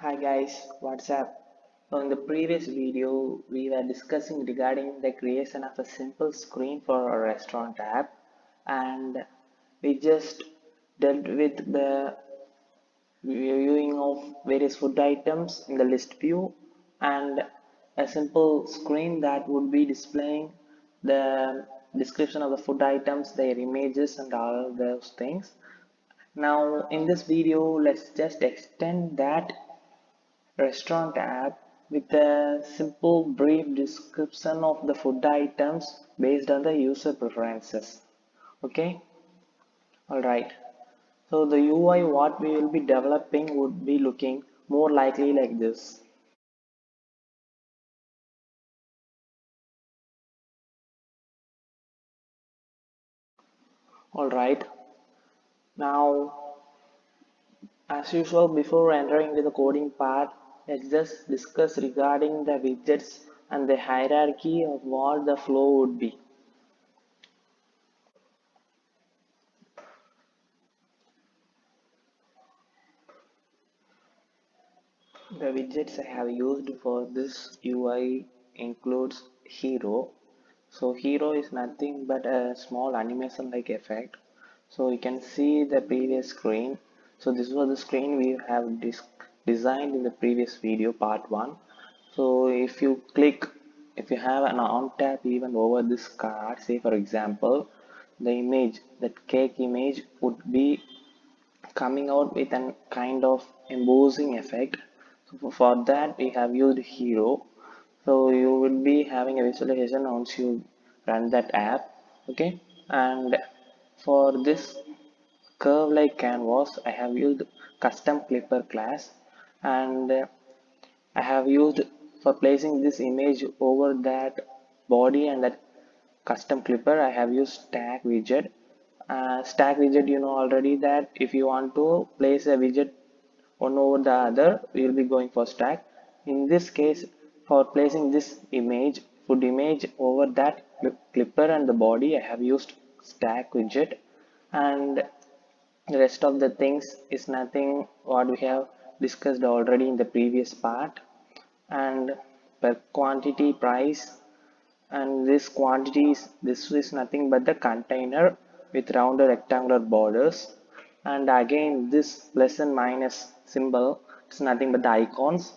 Hi guys, what's up? So in the previous video, we were discussing regarding the creation of a simple screen for a restaurant app, and we just dealt with the viewing of various food items in the list view and a simple screen that would be displaying the description of the food items, their images and all those things. Now in this video, let's just extend that restaurant app with a simple brief description of the food items based on the user preferences. Okay, alright. So the UI what we will be developing would be looking more likely like this. Alright, now as usual before entering into the coding part, let's just discuss regarding the widgets and the hierarchy of what the flow would be. The widgets I have used for this UI includes hero. So hero is nothing but a small animation like effect. So you can see the previous screen. So this was the screen we have designed in the previous video part 1. So if you have an on tap even over this card, say for example, the image, that cake image would be coming out with an kind of embossing effect. So for that we have used hero. So you will be having a visualization once you run that app. Okay, and for this curve like canvas I have used custom clipper class, and I have used for placing this image over that body and that custom clipper. I have used stack widget. Stack widget, you know already that if you want to place a widget one over the other, we will be going for stack. In this case, for placing this image, food image over that clipper and the body, I have used stack widget, and the rest of the things is nothing what we have discussed already in the previous part. And per quantity price, and this is nothing but the container with rounded rectangular borders, and again this plus and minus symbol is nothing but the icons,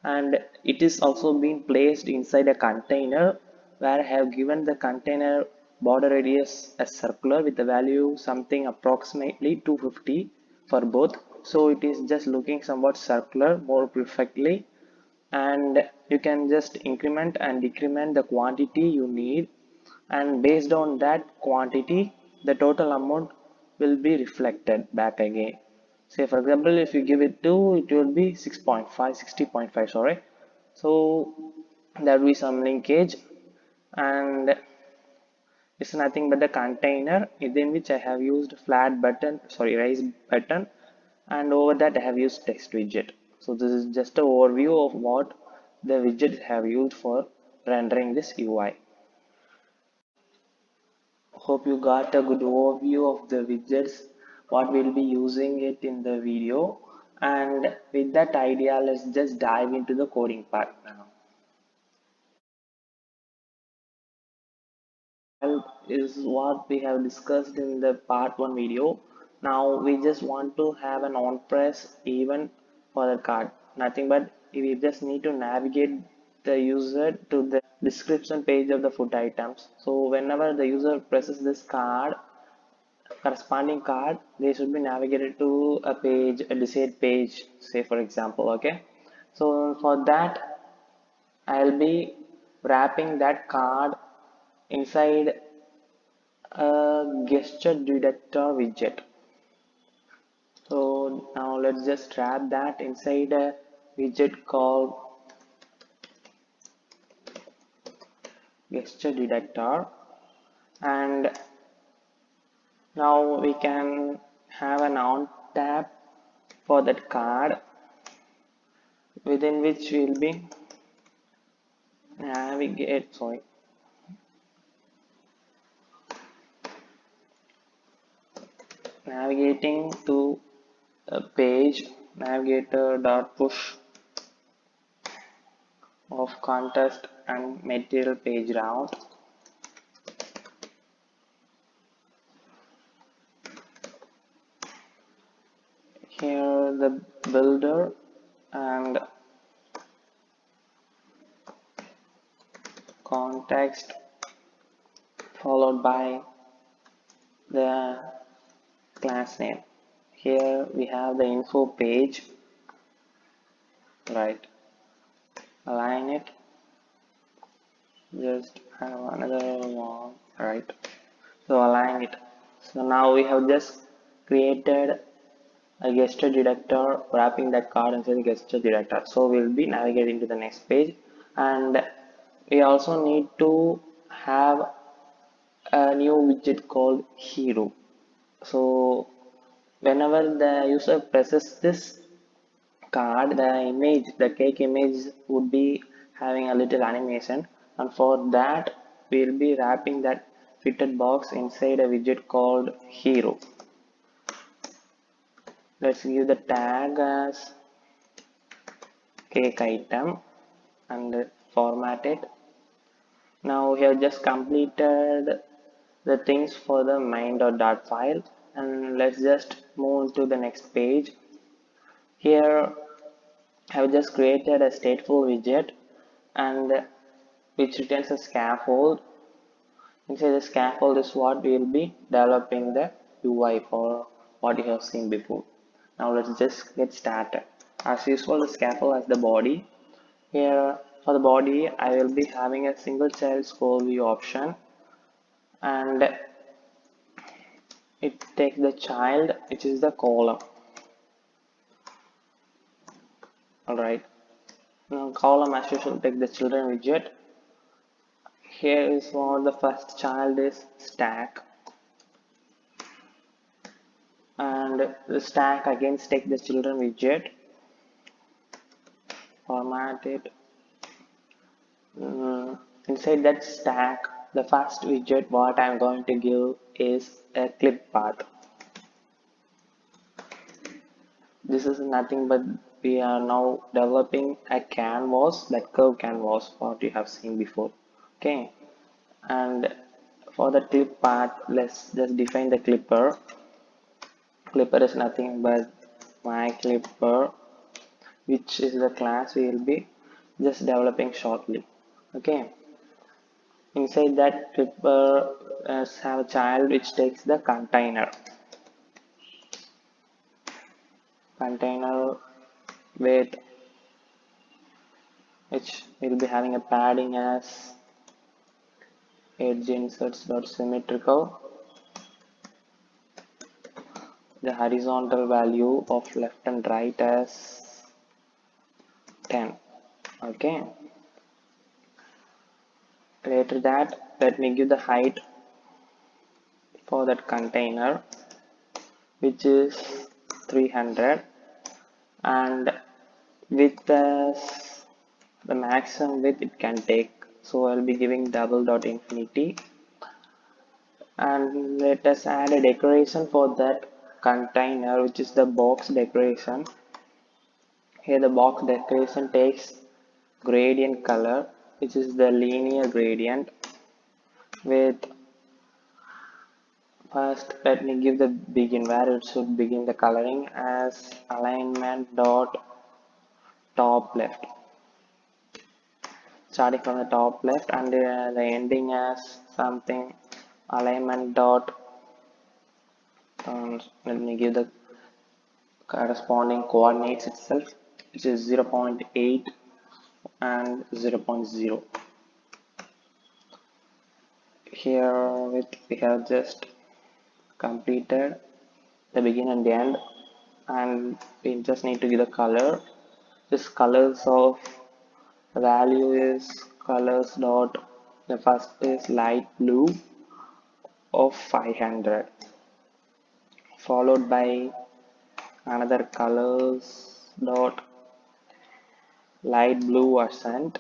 and it is also being placed inside a container where I have given the container border radius as circular with the value something approximately 250 for both. So it is just looking somewhat circular more perfectly, and you can just increment and decrement the quantity you need, and based on that quantity the total amount will be reflected back again. Say for example if you give it 2, it will be 6.5, 60.5, sorry. So there will be some linkage, and it's nothing but the container within which I have used flat button, sorry, raise button, and over that I have used text widget. So this is just an overview of what the widgets have used for rendering this UI. Hope you got a good overview of the widgets, what we'll be using it in the video. And with that idea, let's just dive into the coding part now. Is what we have discussed in the part 1 video. Now we just want to have an on press event for the card, nothing but we just need to navigate the user to the description page of the food items. So whenever the user presses this card, corresponding card, they should be navigated to a page, a desired page, say for example. Okay, so for that I'll be wrapping that card inside a gesture detector widget. So now let's just wrap that inside a widget called gesture detector, and now we can have an on tap for that card within which we'll be navigate sorry navigating to a page navigator dot push of contest and material page route. Here the builder and context followed by the class name. Here we have the info page, right? Align it, just have another one, right? So align it. So now we have just created a gesture detector, wrapping that card inside the gesture detector. So we'll be navigating to the next page, and we also need to have a new widget called hero. So whenever the user presses this card, the image, the cake image would be having a little animation, and for that we'll be wrapping that fitted box inside a widget called hero. Let's give the tag as cake item and format it. Now we have just completed the things for the main.dart file, and let's just move to the next page. Here I have just created a stateful widget and which returns a scaffold. Inside the scaffold is what we will be developing the UI for what you have seen before. Now let's just get started. As usual, the scaffold has the body. Here for the body, I will be having a single child scroll view option, and it takes the child, which is the column. Alright. Now column as usual take the children widget. Here is what the first child is stack, and the stack again take the children widget, format it. Inside that stack, the first widget what I'm going to give is a clip path. This is nothing but we are now developing a canvas, that curve canvas what you have seen before. Okay, and for the clip path, let's just define the clipper. Clipper is nothing but my clipper, which is the class we will be just developing shortly. Okay, inside that clipper have a child which takes the container with which will be having a padding as edge inserts dot symmetrical, the horizontal value of left and right as 10. Okay, later that let me give the height for that container, which is 300, and width as the maximum width it can take. So I'll be giving double dot infinity, and let us add a decoration for that container, which is the box decoration. Here the box decoration takes gradient color, which is the linear gradient. With first let me give the begin, where it should begin the coloring as alignment dot top left, starting from the top left, and the ending as something alignment dot let me give the corresponding coordinates itself, which is 0.8 and 0.0. Here we have just completed the begin and the end, and we just need to give the color. This colors of value is colors dot, the first is light blue of 500, followed by another colors dot light blue accent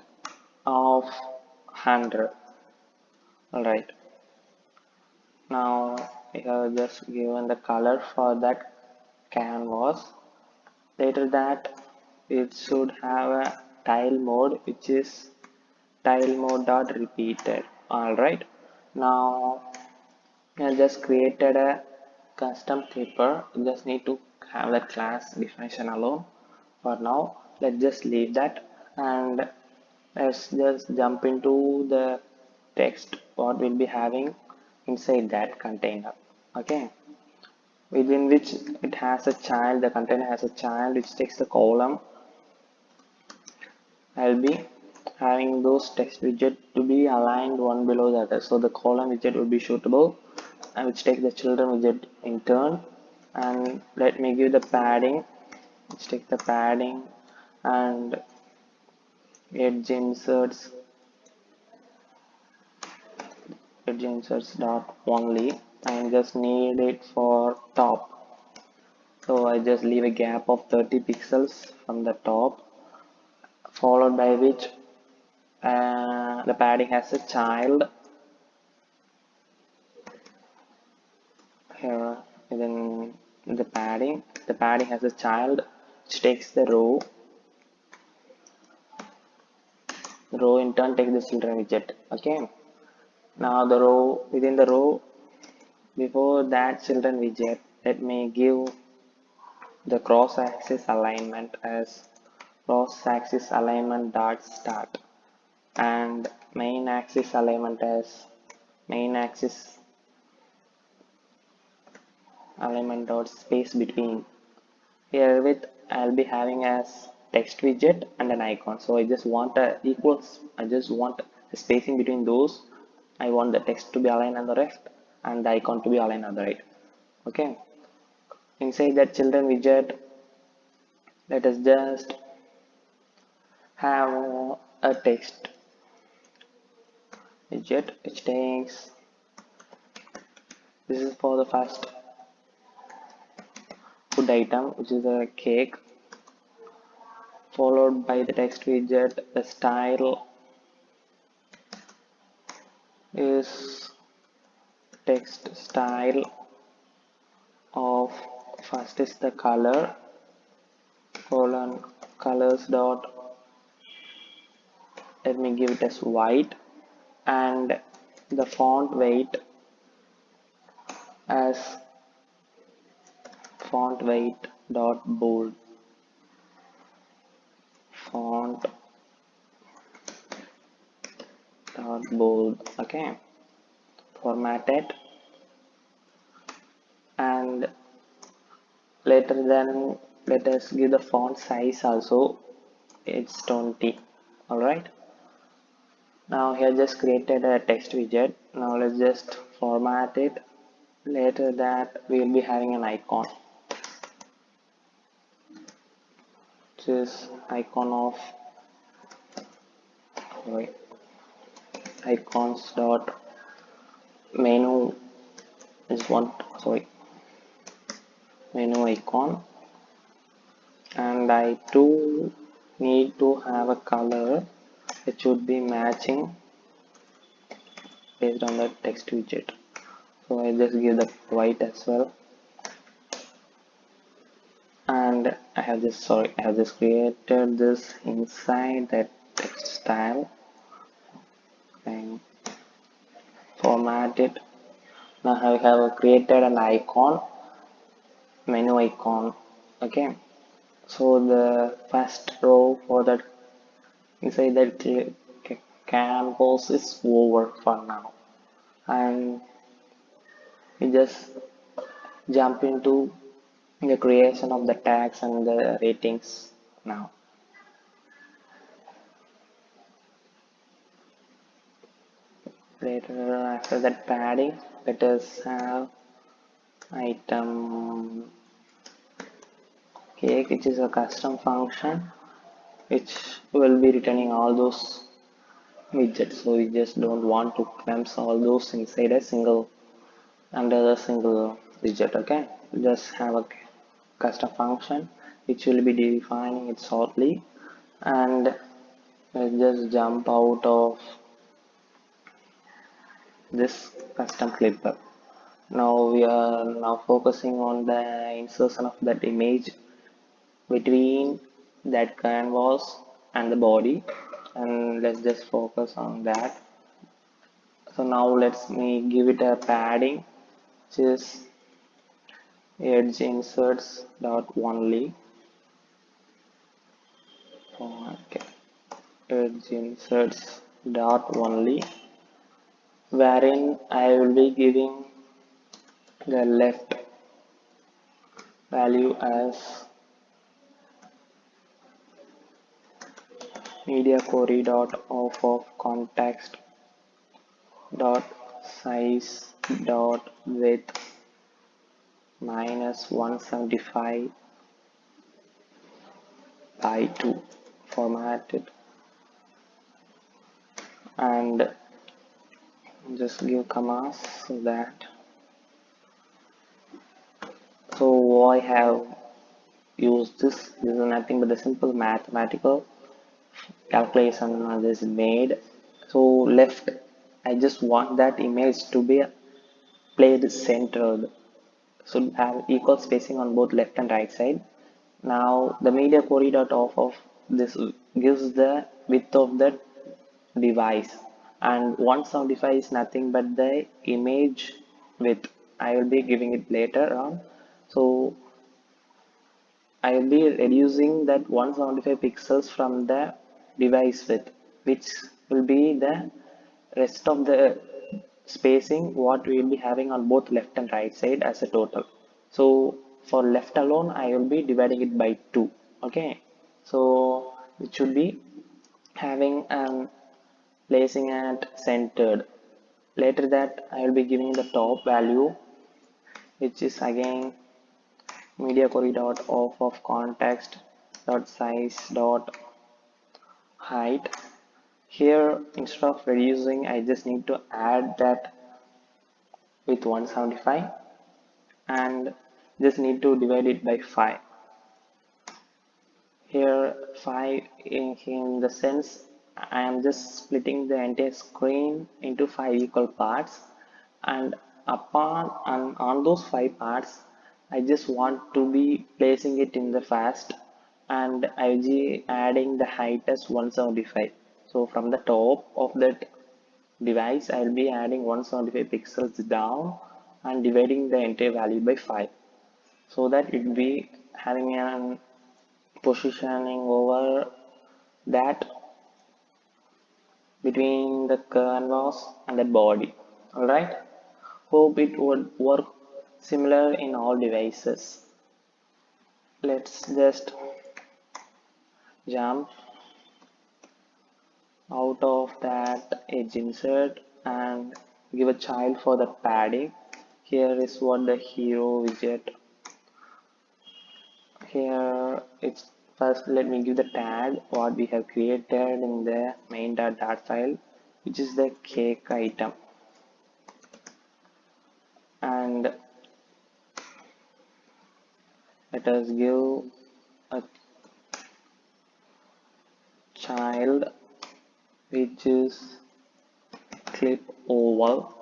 of 100. Alright, now we have just given the color for that canvas. Later that it should have a tile mode, which is tile mode dot repeated. All right, now I just created a custom clipper. You just need to have that class definition alone. For now, let's just leave that, and let's just jump into the text what we'll be having inside that container. Okay, within which it has a child, the container has a child which takes the column. I'll be having those text widget to be aligned one below the other, so the column widget will be suitable, and which take the children widget in turn. And let me give the padding, which take the padding, and edge inserts dot only. I just need it for top, so I just leave a gap of 30 pixels from the top, followed by which the padding has a child here. Then the padding has a child which takes the row in turn takes the children widget. Okay, now the row, within the row, before that children widget, let me give the cross axis alignment as cross axis alignment dot start, and main axis alignment as main axis alignment dot space between. Here with I'll be having as text widget and an icon, so I just want a equals, I just want a spacing between those. I want the text to be aligned on the left and the icon to be aligned on the right. Okay, inside that children widget, let us just have a text widget which takes, this is for the first food item, which is a cake, followed by the text widget. The style is text style of, first is the color, colon colors dot, let me give it as white, and the font weight as font weight dot bold, font dot bold. Okay, format it, and later then let us give the font size also, it's 20. All right, now here just created a text widget. Now let's just format it. Later that we will be having an icon, which is icon of, sorry, icons dot menu is one, sorry, menu icon, and I too need to have a color which should be matching based on the text widget, so I just give the white as well. And I have just created this inside that text style and format it. Now I have created an icon, menu icon. Okay, so the first row for that inside that canvas is over for now, and we just jump into the creation of the tags and the ratings now. Later, after that padding, let us have item cake, which is a custom function which will be returning all those widgets. So we just don't want to clump all those inside a single, under a single widget. Okay, just have a custom function which will be defining it shortly, and let's just jump out of this custom clipper. Now we are now focusing on the insertion of that image between that canvas and the body, and let's just focus on that. So now let's me give it a padding, which is edge inserts dot only. Okay, edge inserts dot only, wherein I will be giving the left value as media query dot off of context dot size dot width minus 175 by 2 formatted, and just give commas so that. So I have used this is nothing but the simple mathematical calculation is made. So left, I just want that image to be played centered, should have equal spacing on both left and right side. Now the media corridor off of this gives the width of the device, and 175 is nothing but the image width. I will be giving it later on. So I will be reducing that 175 pixels from the device width, which will be the rest of the spacing what we will be having on both left and right side as a total. So for left alone, I will be dividing it by 2. Okay, so it should be having placing at centered. Later that I will be giving the top value, which is again media query dot off of context dot size dot height. Here instead of reducing, I just need to add that with 175 and just need to divide it by 5. Here 5 in the sense I am just splitting the entire screen into 5 equal parts, and on those 5 parts I just want to be placing it in the fast, and I'll be adding the height as 175. So from the top of that device I'll be adding 175 pixels down and dividing the entire value by 5, so that it will be having an positioning over that between the canvas and the body. Alright, hope it would work similar in all devices. Let's just jump out of that edge insert and give a child for the padding. Here is what the hero widget. Here it's first, let me give the tag what we have created in the main.dart file, which is the cake item, and let us give a child which is clip oval.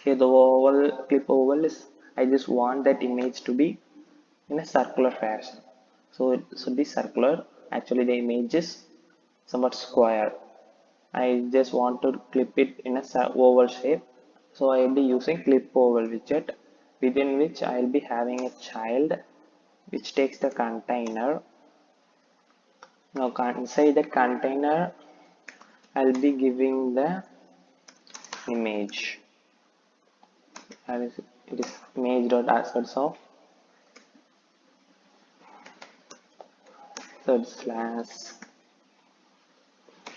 Here the oval clip oval is, I just want that image to be in a circular fashion, so it should be circular. Actually the image is somewhat square. I just want to clip it in a oval shape, so I will be using clip oval widget, within which I will be having a child which takes the container. Now inside the container I'll be giving the image, that is, it is image.assets of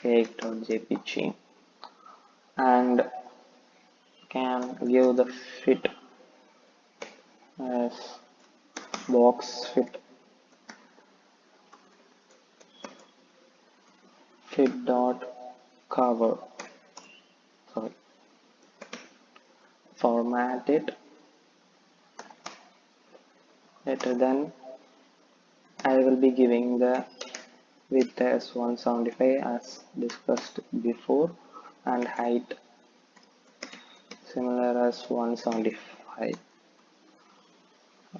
/cake.jpg, and can give the fit as box fit dot cover, sorry, format it. Later then I will be giving the width as 175 as discussed before, and height similar as 175.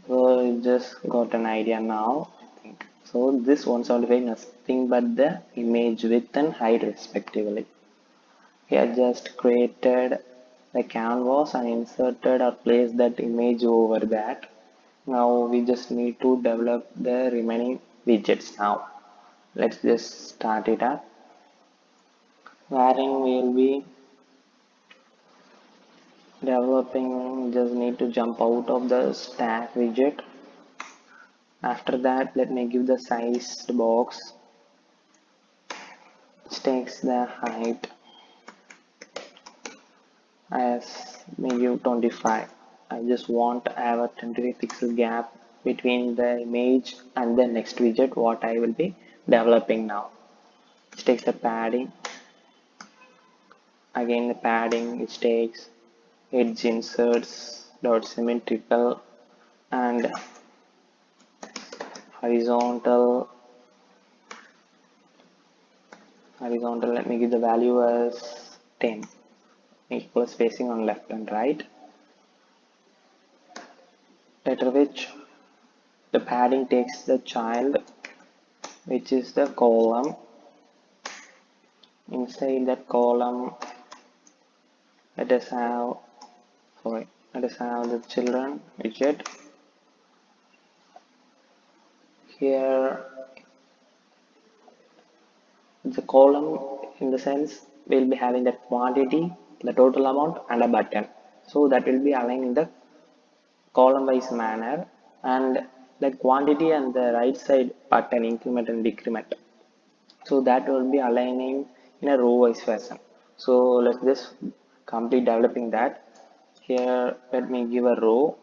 So you just got an idea now, I think. So So this 175 nothing but the image width and height respectively. Here just created the canvas and inserted or placed that image over that. Now we just need to develop the remaining widgets now. Let's just start it up. Wherein we will be developing, just need to jump out of the stack widget. After that, let me give the sized box which takes the height as me give 25. I just want to have a 23 pixel gap between the image and the next widget what I will be developing now. It takes the padding, again the padding, it takes edge inserts dot symmetrical and horizontal. Let me give the value as 10, equal spacing on left and right. Later which the padding takes the child which is the column. Inside that column let us have the children widget. Here the column in the sense will be having the quantity, the total amount and a button. So that will be aligned in the column wise manner, and the quantity and the right side button increment and decrement. So that will be aligning in a row wise fashion. So let's just complete developing that. Here let me give a row.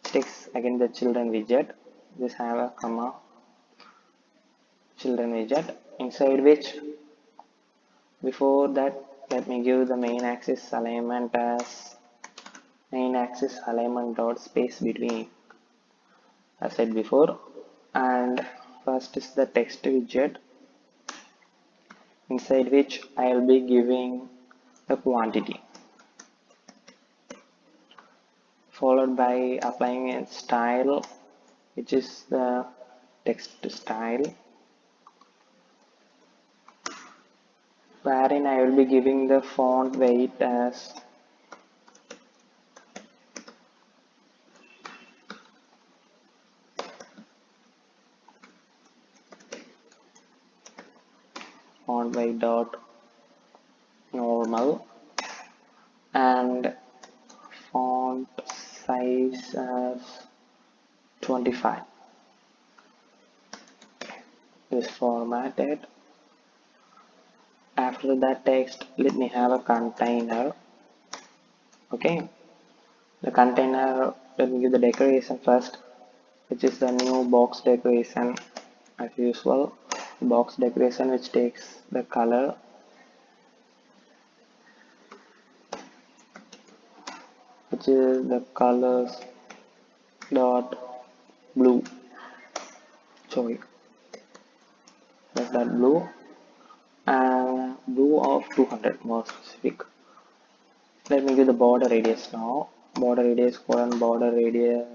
Takes again the children widget. Just have a comma children widget, inside which before that let me give the main axis alignment as main axis alignment dot space between, as said before. And first is the text widget, inside which I will be giving the quantity, followed by applying a style which is the text style, wherein I will be giving the font weight as font weight dot normal and font size as 25. This formatted. After that text let me have a container. Okay, the container, let me give the decoration first, which is the new box decoration as usual. Box decoration which takes the color, which is the colors dot blue. Sorry, that's that blue, and blue of 200 more specific. Let me give the border radius now. Border radius colon border radius.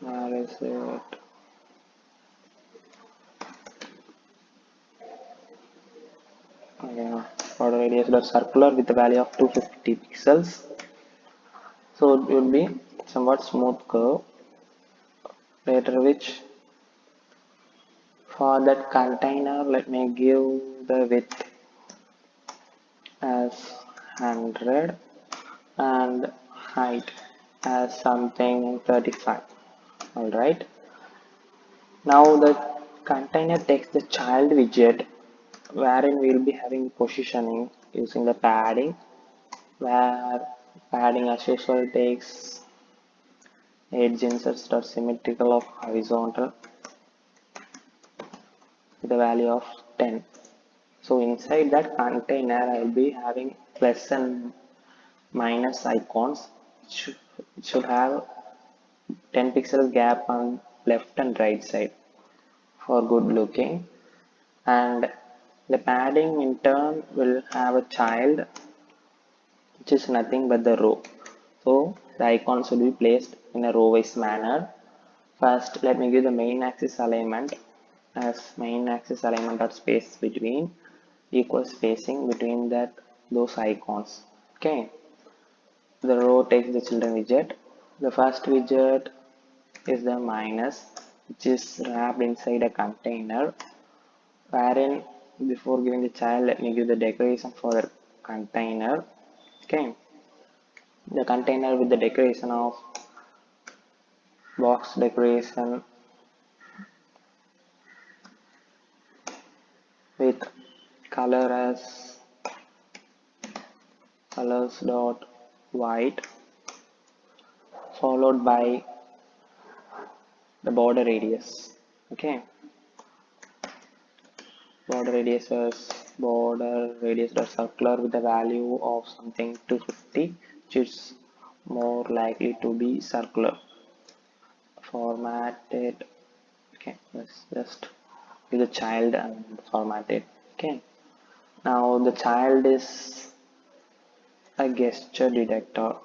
Where is it? Yeah, border radius dot circular with the value of 250 pixels. So it will be somewhat smooth curve. Later which for that container let me give the width as 100 and height as something 35. Alright, now the container takes the child widget, wherein we will be having positioning using the padding, where padding as usual takes edge inserts dot symmetrical of horizontal with a value of 10. So inside that container I will be having plus and minus icons. It should have 10 pixel gap on left and right side for good looking, and the padding in turn will have a child which is nothing but the row. So the icons will be placed in a row-wise manner. First, let me give the main axis alignment as main axis alignment or space between equal spacing between those icons. Okay, the row takes the children widget. The first widget is the minus, which is wrapped inside a container, wherein before giving the child, let me give the decoration for the container. Okay, the container with the decoration of box decoration with color as colors dot white, followed by the border radius. Okay, border radius dot circular with the value of something 250, which is more likely to be circular. Formatted. Okay, let's just give the child and format it. Okay, now the child is a gesture detector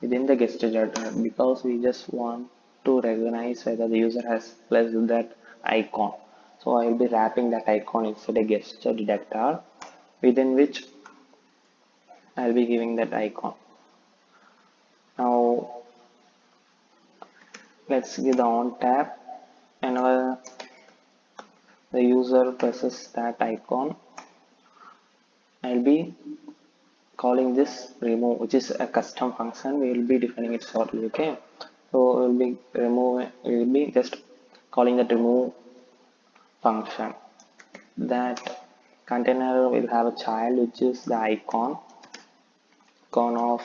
within the gesture detector because we just want to recognize whether the user has pressed that icon. So I will be wrapping that icon inside a gesture detector within which I will be giving that icon. Now let's give the on tab. Whenever the user presses that icon, I'll be calling this remove, which is a custom function. We will be defining it shortly. Okay, so we will be just calling that remove function. That container will have a child, which is the icon of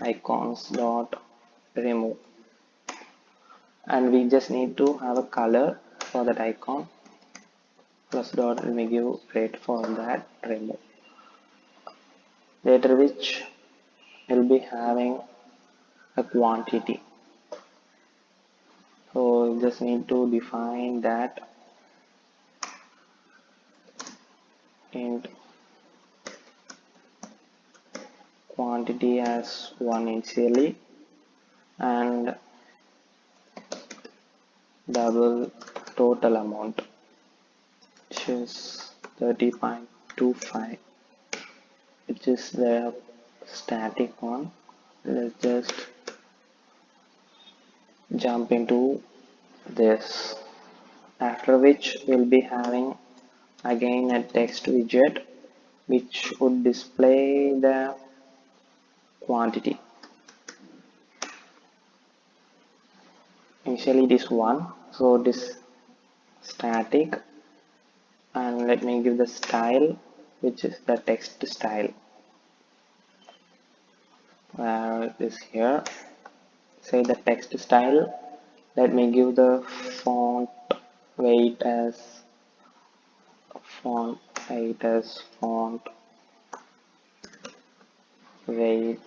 icons dot remove, and we just need to have a color for that icon plus dot let me give rate for that remove, later which will be having a quantity. So you just need to define that int quantity as 1 initially and double total amount, which is 30.25, which is the static one. Let's just jump into this, after which we'll be having again a text widget which would display the quantity. Initially it is 1, so it is static, and let me give the style, which is the text style, where it is here. Say the text style, let me give the font weight as font weight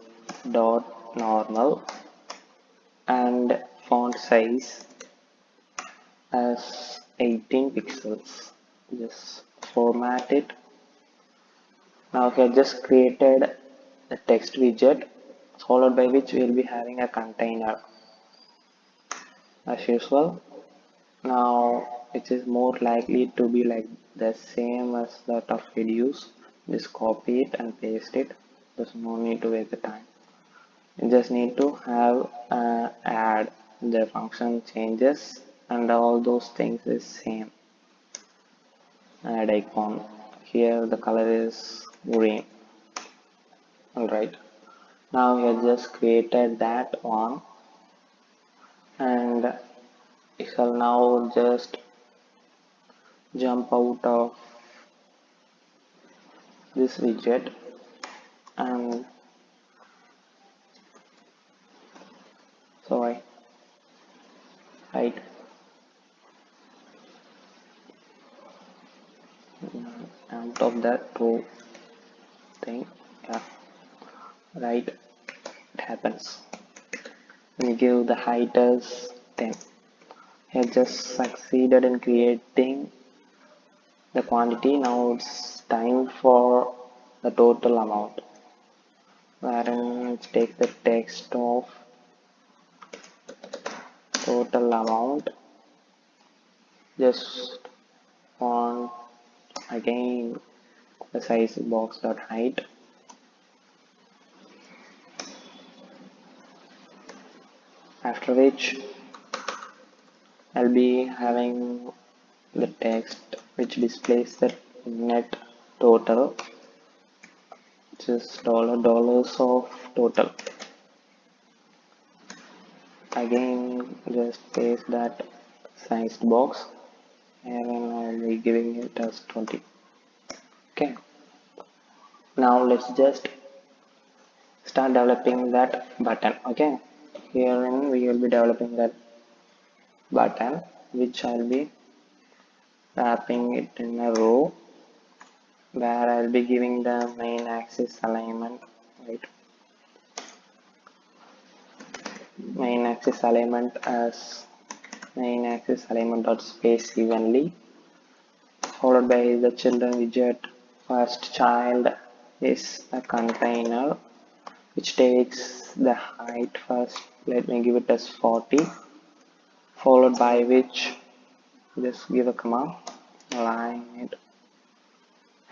dot normal and font size as 18 pixels. Just format it. Now we have just created a text widget, followed by which we will be having a container as usual. Now it is more likely to be like the same as that of reduce. Just copy it and paste it. There's no need to waste the time. You just need to have add, the function changes and all those things is same. Add icon, here the color is green. Alright, now we have just created that one, and we shall now just jump out of this widget and so I hide out of that row thing. Yeah, right, it happens. We give the height as 10. I have just succeeded in creating the quantity. Now it's time for the total amount. wherein it takes the text of total amount, just on again the size box dot height, after which I'll be having the text which displays the net total, which is dollars of total. Again, just paste that sized box and I'll be giving it as 20. Okay, now let's just start developing that button. Okay, herein we will be developing that button, which I'll be wrapping it in a row where I'll be giving the main axis alignment, right? Main axis alignment as main axis alignment dot space evenly, followed by the children widget. First child is a container which takes the height first. Let me give it as 40, followed by which just give a comma, align it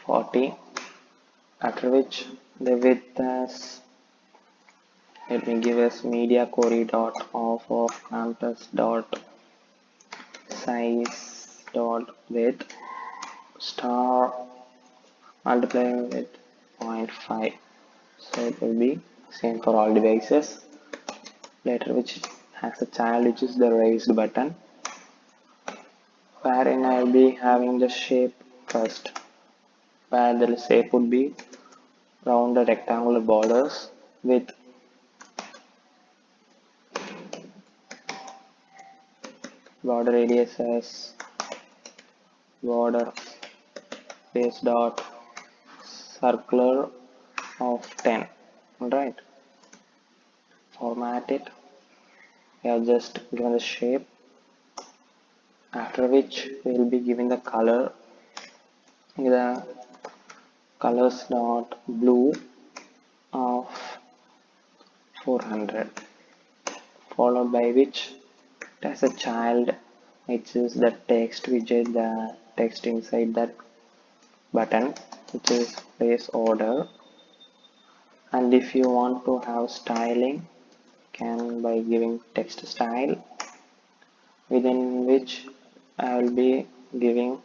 40, after which the width as, let me give us media query dot of campus dot size dot width star multiply with 0.5, so it will be same for all devices. Later which has a child which is the raised button, wherein I will be having the shape first, where the shape would be rounded rectangular borders with border radius as border base dot circular of 10. Alright, format it. We have just given the shape, after which we will be giving the color, the colors dot blue of 400, followed by which it has a child which is the text widget, the text inside that button, which is place order. And if you want to have styling, can by giving text style, within which I will be giving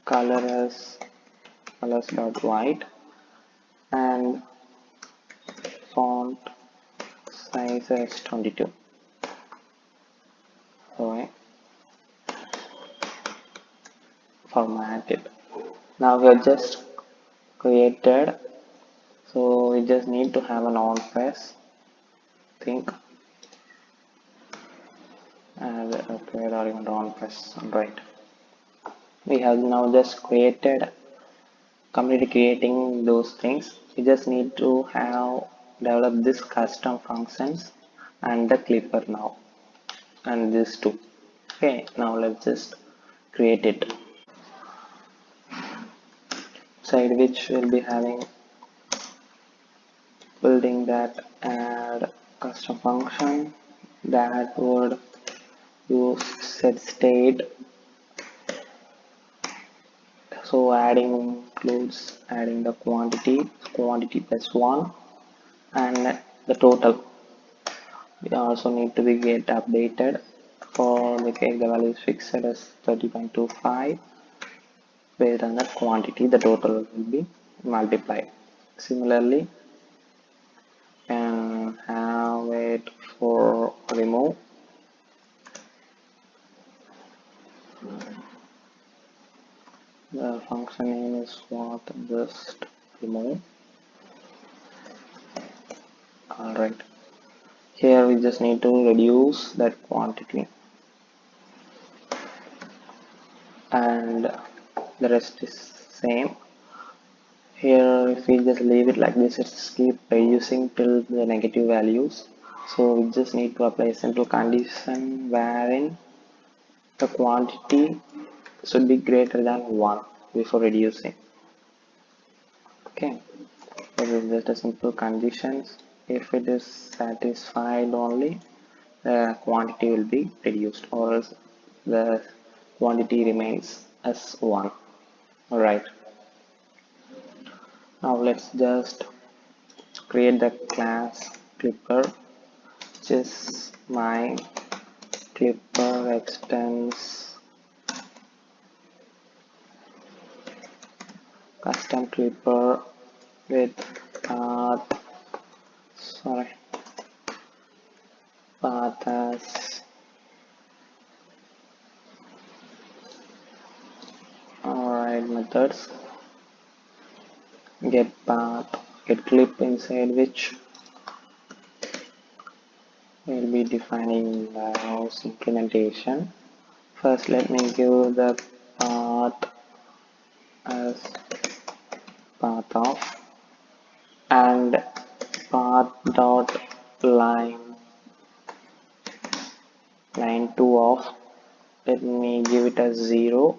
color as colors dot white and font size as 22. So format it. Now we have just created, so we just need to have an on press think, and okay, or even on press. Right, we have now just created, completely creating those things. We just need to have develop this custom functions and the clipper now, and this too. Okay, now let's just create it. Side which will be having building that add custom function that would use set state. So adding includes adding the quantity plus 1, and the total we also need to be get updated. For the case the value is fixed as 30.25, based on that quantity the total will be multiplied. Similarly, can have it for remove, the function name is what, just remove. Alright, here we just need to reduce that quantity and the rest is same. Here if we just leave it like this, it's keep reducing till the negative values. So we just need to apply a simple condition wherein the quantity should be greater than 1 before reducing. Okay, So this is just a simple conditions. If it is satisfied only, the quantity will be reduced, or else the quantity remains as 1. Alright, now let's just create the class clipper, which is my clipper extends custom clipper with path, sorry, path as alright methods, get path, get clip, inside which we'll be defining the house implementation. First let me give the path as path of and path dot line 2 of, let me give it as 0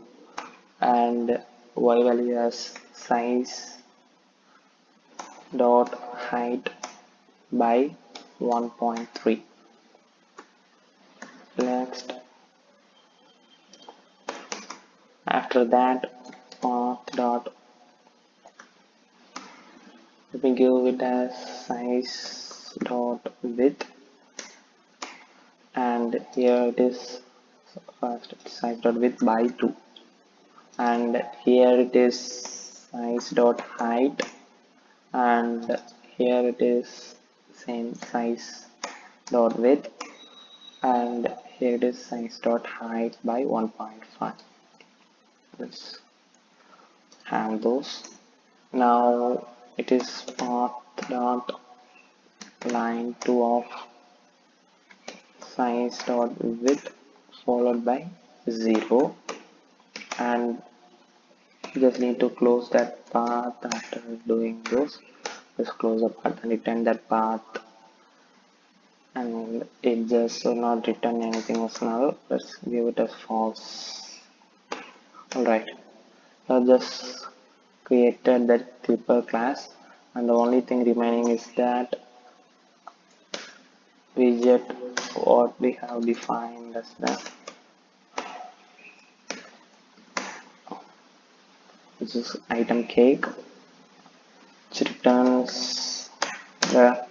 and y value as size dot height by 1.3. Next, after that, path dot, let me give it as size dot width, and here it is first size dot width by 2, and here it is size dot height, and here it is same size dot width, and here it is size dot height by 1.5. Let's have those. Now it is path dot line 2 of size dot width followed by 0, and just need to close that path. After doing those, just close the path and return that path, and it just will not return anything as null. Let's give it as false. Alright, so just created that clipper class, and the only thing remaining is that widget what we have defined as that, which is item cake, which returns the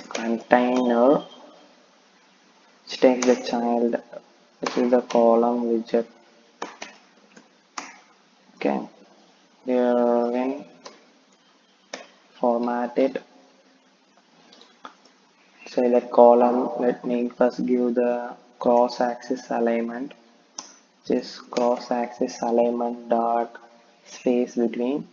container, which takes the child, which is the column widget. Okay, here again format it, say that column, let me first give the cross axis alignment, which is cross axis alignment dot space between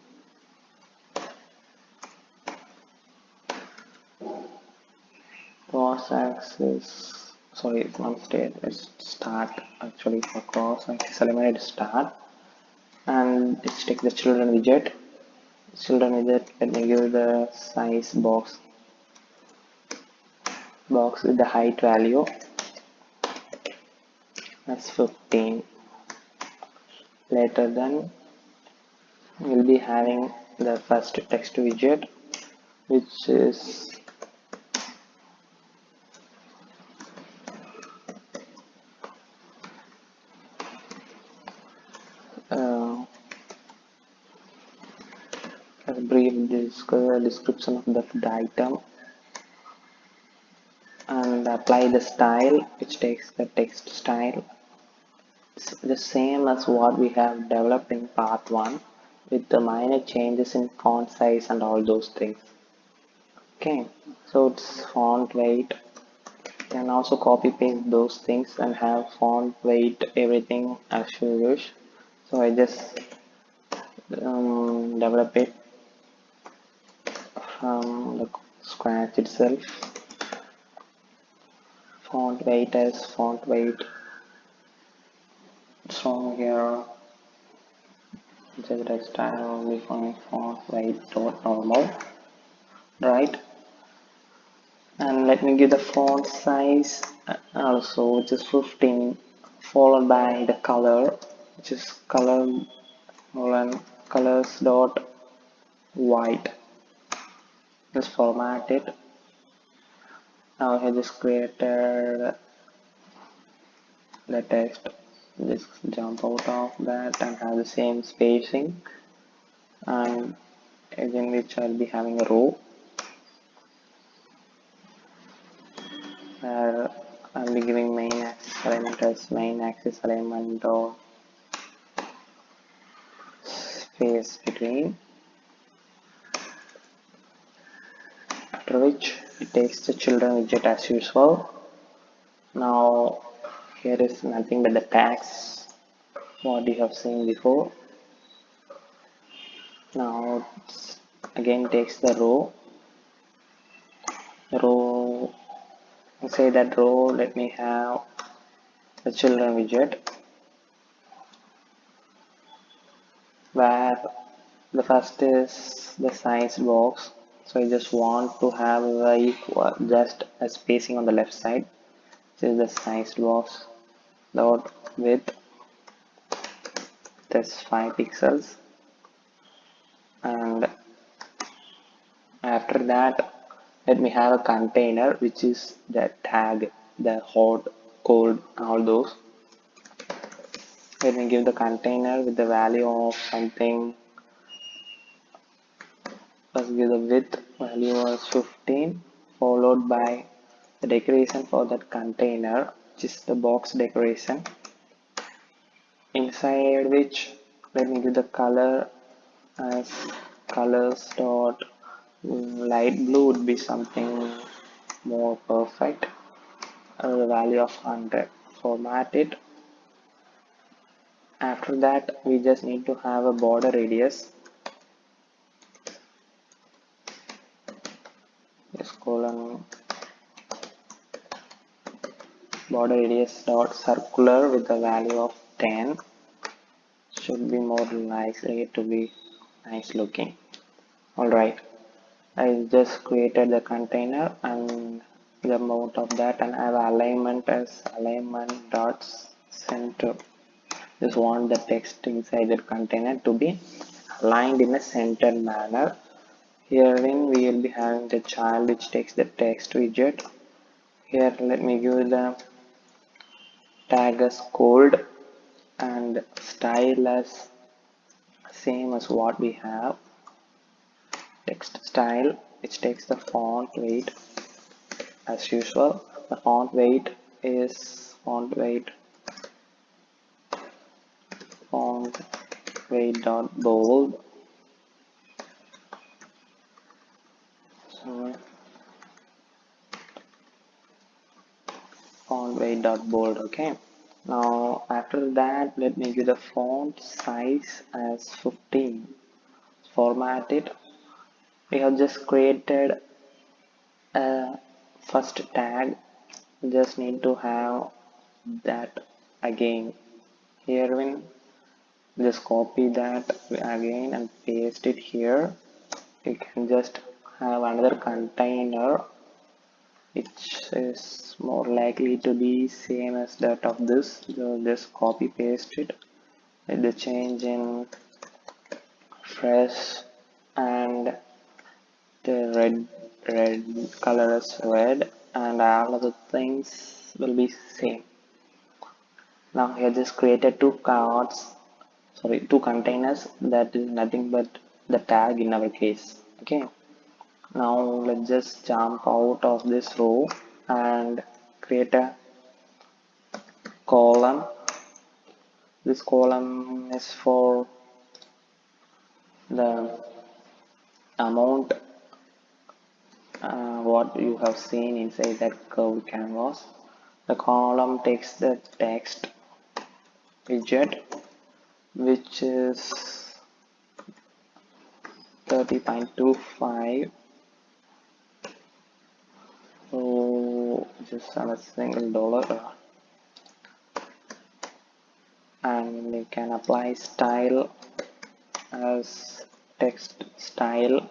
cross axis, sorry it's not state, it's start. Actually for cross axis alignment it's start, and let's take the children widget. Let me give the size box with the height value as 15. Later then we'll be having the first text widget, which is a brief description of the item, and apply the style, which takes the text style. It's the same as what we have developed in part 1, with the minor changes in font size and all those things. Okay, so it's font weight, you can also copy paste those things and have font weight everything as you wish. So I just develop it from the scratch itself. Font weight as font weight, so here just a style define font weight dot normal, right? And let me give the font size also, which is 15, followed by the color, which is color colors dot white. Just format it. Now I just created the text. Just jump out of that and have the same spacing, and again which I'll be having a row where I'll be giving main axis alignment as main axis alignment or space between, after which it takes the children widget as usual. Now here is nothing but the tags what you have seen before. Now again takes the row, say that row, let me have the children widget where the first is the size box. So I just want to have just a spacing on the left side. This is the size box dot width, that's 5 pixels, and after that let me have a container which is the tag, the hot, cold, all those. Let me give the container with the value of something. First give the width value as 15, followed by the decoration for that container, which is the box decoration, inside which let me give the color as colors dot light blue would be something more perfect, the value of 100. Format it. After that we just need to have a border radius, just colon border radius dot circular with the value of 10, should be more likely to be nice looking. Alright, I just created the container and the amount of that, and I have alignment as alignment dot center. Just want the text inside the container to be aligned in a centered manner. Herein we will be having the child which takes the text widget. Here let me give the tag as cold and style as same as what we have, text style, which takes the font weight as usual. The font weight is font weight dot bold. So font weight dot bold. Okay. Now after that let me give the font size as 15. Format it. We have just created a first tag, just need to have that again. Here when just copy that again and paste it here. You can just have another container which is more likely to be same as that of this. So just copy paste it with the change in fresh and the red color is red, and all of the things will be same. Now here just created two containers, that is nothing but the tag in our case. Okay, now let's just jump out of this row and create a column. This column is for the amount what you have seen inside that curved canvas. The column takes the text widget which is 30.25. So just have a single dollar, and you can apply style as text style,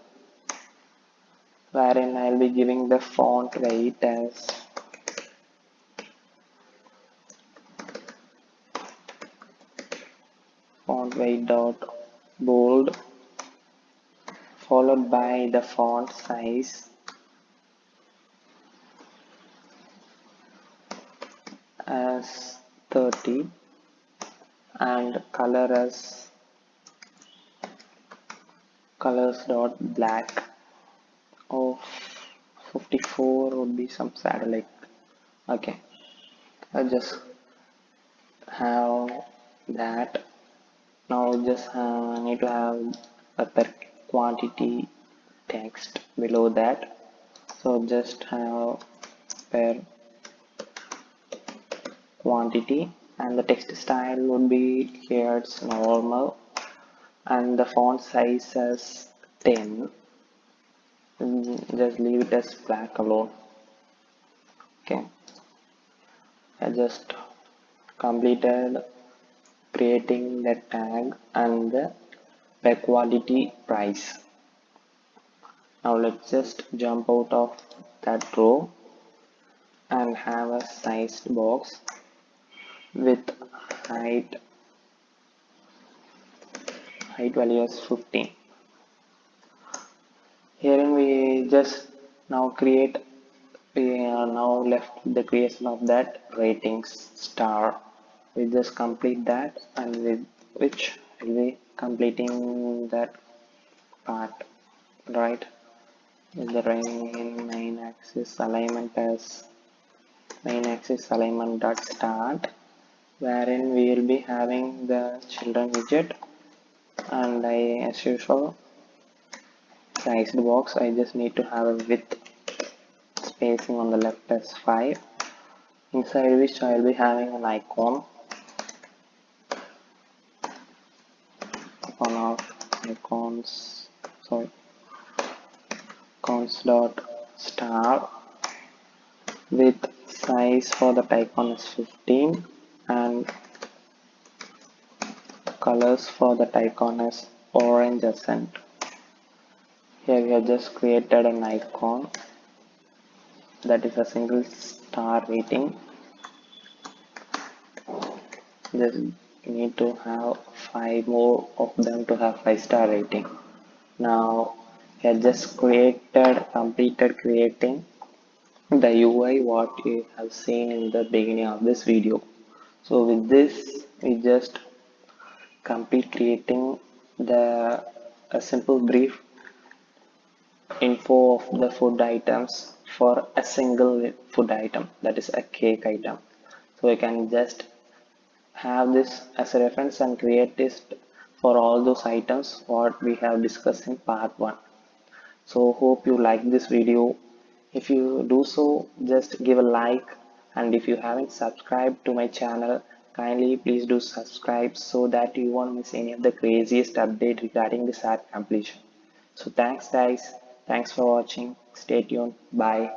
wherein I'll be giving the font weight as font weight dot bold, followed by the font size as 30 and color as colors dot black of 54 would be some satellite. Okay, I just have that. Now just need to have a per quantity text below that. So just have per quantity, and the text style would be here it's normal, and the font size as 10. Just leave it as black alone. Okay, I just completed creating the tag and the per quality price. Now let's just jump out of that row and have a sized box with height value as 15. Here we just now create, we are now left the creation of that ratings star. We just complete that, and with which will be completing that part, right? With the main axis alignment as main axis alignment dot start, wherein we will be having the children widget, and I, as usual, sized box. I just need to have a width spacing on the left as 5, inside which I will be having an icon of icons, sorry, icons dot star with size for the icon is 15 and colors for the icon is orange accent. Here we have just created an icon that is a single star rating. Just need to have 5 more of them to have 5-star rating. Now we have just completed creating the UI what you have seen in the beginning of this video. So with this we just complete creating the a simple brief info of the food items for a single food item, that is a cake item. So we can just have this as a reference and create this for all those items what we have discussed in part 1. So hope you like this video. If you do so, just give a like, and if you haven't subscribed to my channel, kindly please do subscribe so that you won't miss any of the craziest update regarding this app completion. So thanks guys, thanks for watching, stay tuned, bye.